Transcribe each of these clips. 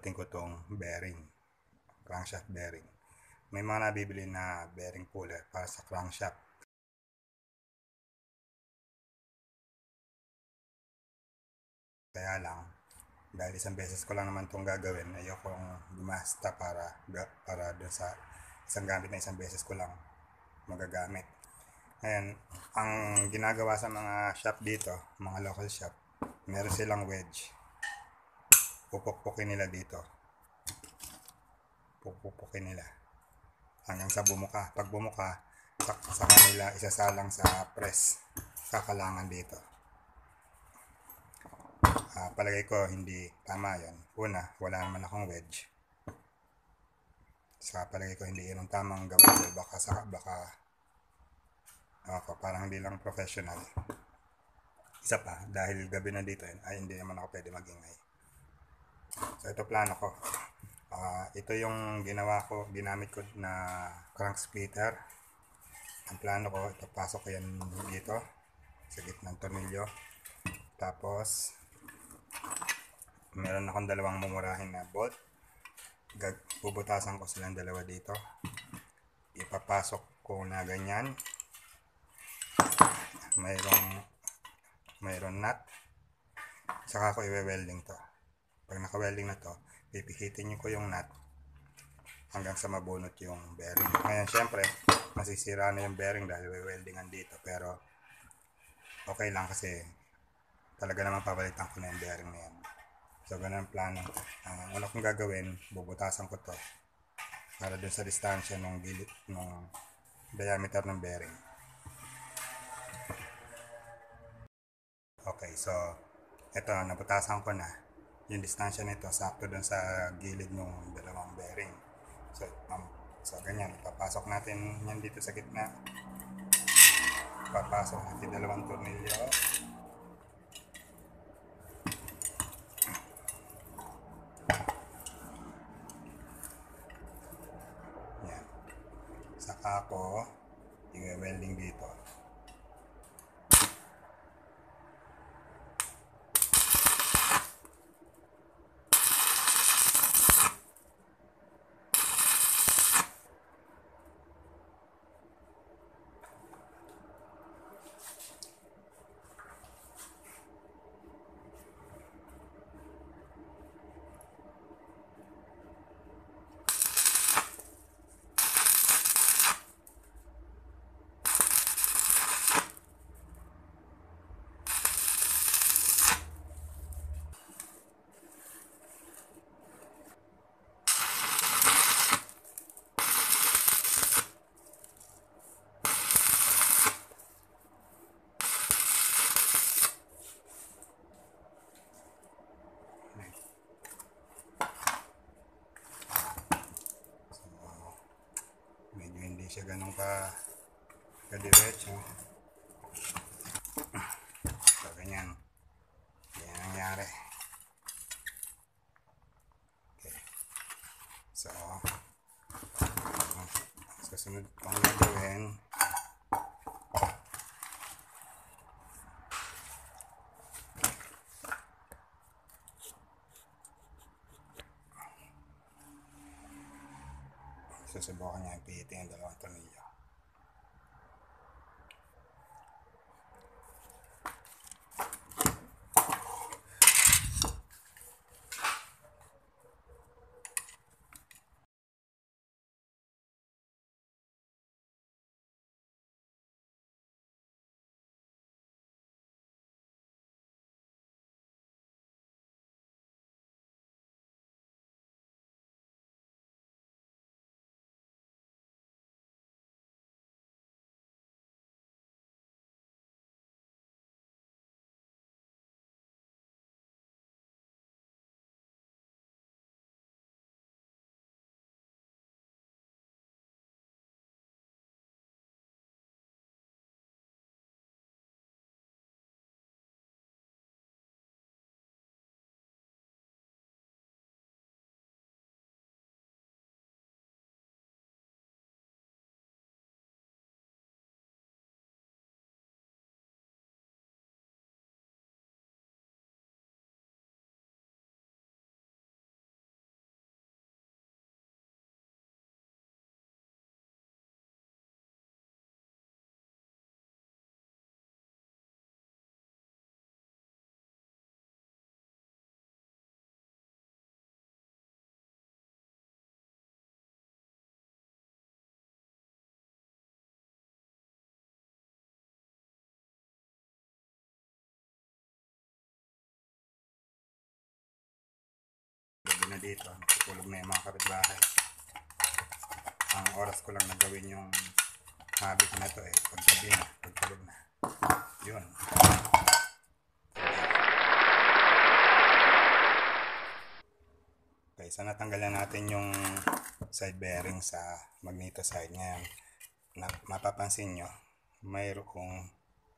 bubunutin ko tong bearing, crankshaft bearing. May mga nabibili na bearing puller para sa crankshaft. Kaya lang, dahil isang beses ko lang naman itong gagawin, ayokong gumasta para dun sa isang gamit na isang beses ko lang magagamit. Ngayon, ang ginagawa sa mga shop dito, mga local shop, meron silang wedge. Pupukpukin nila dito. Pupukpukin nila hanggang sa bumuka. Pag bumuka, sa kanila isasalang sa press, kakalangan dito. Palagay ko hindi tama yon. Una, wala naman akong wedge. Sa palagay ko hindi yun ang tamang gawin. Baka parang hindi lang professional. Isa pa, dahil gabi na dito ay hindi naman ako pwede magingay. So ito plano ko. Ito yung ginamit ko na crank splitter. Ang plano ko, ipapasok ko yan dito sa gitnang tornilyo. Tapos meron akong dalawang mumurahin na bolt. Bubutasan ko silang dalawa dito. Ipapasok ko na ganyan. Mayroong nut. Saka ko i-welding to. Pag naka-welding na to, pipihitin ko yung nut hanggang sa mabunot yung bearing. Ngayon, syempre, masisira na yung bearing dahil weldingan dito. Pero, okay lang kasi talaga naman papalitan ko na yung bearing na yan. So, ganun ang plano. Ano kong gagawin, bubutasan ko to para dun sa distansya ng diameter ng bearing. Okay, so ito, nabutasan ko na yung distansya nito, sakto dun sa gilid ng dalawang bearing. So ganyan, papasok natin yan dito sa gitna. Papasok natin dalawang tornilyo. Yan. Saka ko i-welding dito. Siya ganun ka-diretso. So, ganyan. Ganyan nangyari. Okay. So, susunod pang gagawin, susubukan niya ipihitin yung dalawang tornilyo. na dito. Natutulog na yung mga kapitbahay. Ang oras ko lang na gawin yung habit na to paggabi na, pagtulog na. Yun. Okay, so natanggalan natin yung side bearing sa magneto side niya. Mapapansin nyo, mayroong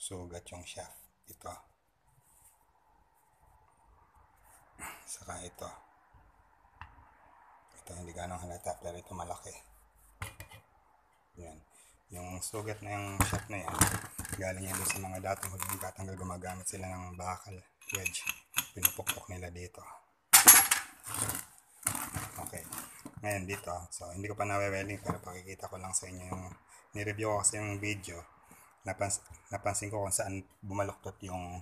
sugat yung shaft. Ito. Saka ito. Ito hindi ganong halata, pero ito malaki. Yan. Yung sugat na yung shaft na yan, galing yan sa mga dating huling katanggal, gumagamit sila ng bakal, wedge. Pinupukpok nila dito. Okay. Ngayon dito, so hindi ko pa nawe-welding, pero pakikita ko lang sa inyo yung ni-review ko kasi yung video. Napansin ko kung saan bumaluktot yung,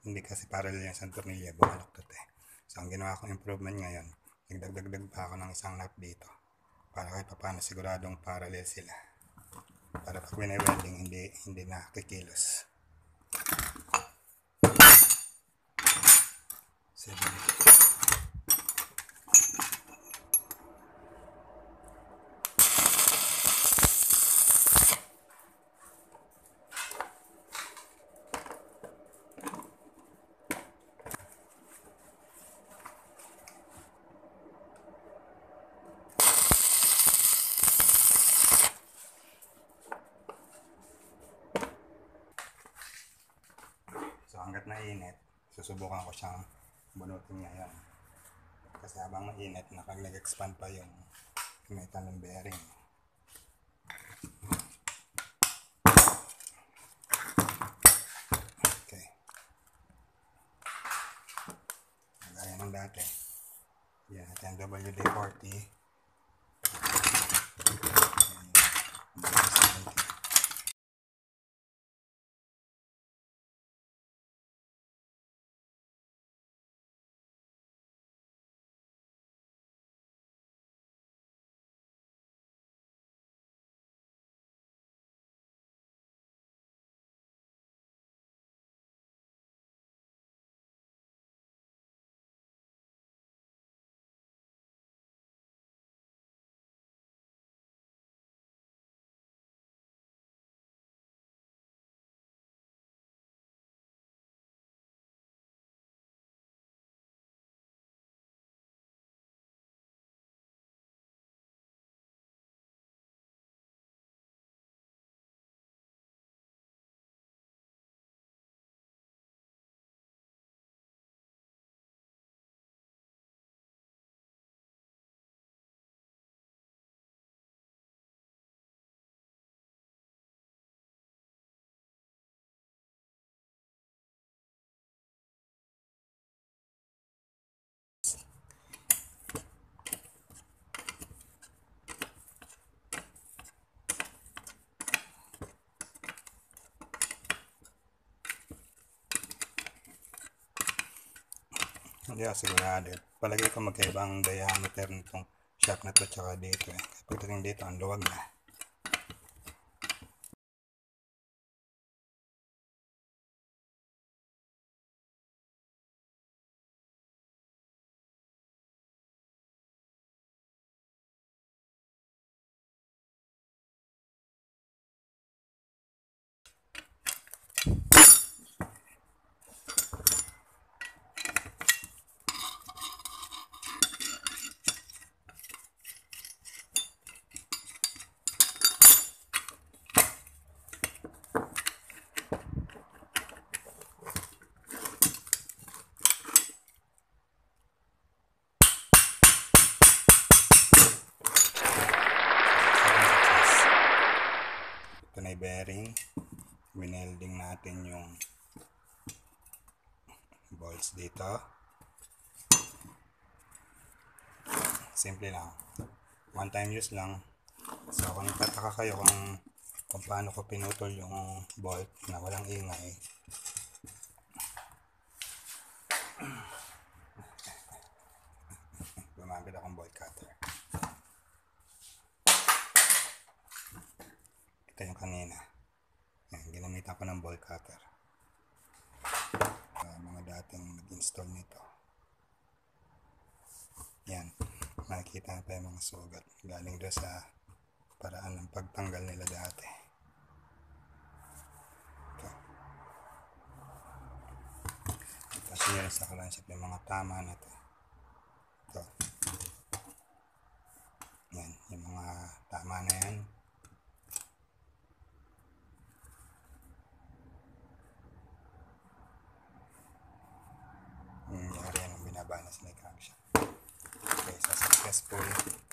hindi kasi parallel yung isang tornilyo, bumaluktot So ang ginawa kong improvement ngayon, nagdagdag pa ako ng isang nut dito para kahit paano siguradong parallel sila, para pag wine-welding hindi na kikilos. So hanggat mainit, susubukan ko siyang bunutin ngayon. Kasi habang mainit, nag-expand pa yung metal ng bearing. Okay. Gaya ng dati. Yan, natin WD-40. Hindi ako sigurado. Palagay ko magkaibang diameter nitong shaft na to tsaka dito Pagdating dito, ang luwag na. Ito na yung bearing. Winelding natin yung bolts dito. Simple lang. One time use lang. So kung nagtataka kayo kung paano ko pinutol yung bolt na walang ingay, gumamit akong bolt cutter. Ito yung kanina. Ginamitan ko ng bolt cutter. Mga dating nag-install nito. Yan. Makikita pa yung mga sugat. Galing doon sa paraan ng pagtanggal nila dati. Ito. Tapos yun sa kalansip yung mga tama na to. Ito. Yan. Yung mga tama na yan. Yari yan ang binabanas na i-crankshaft. Okay, so successful.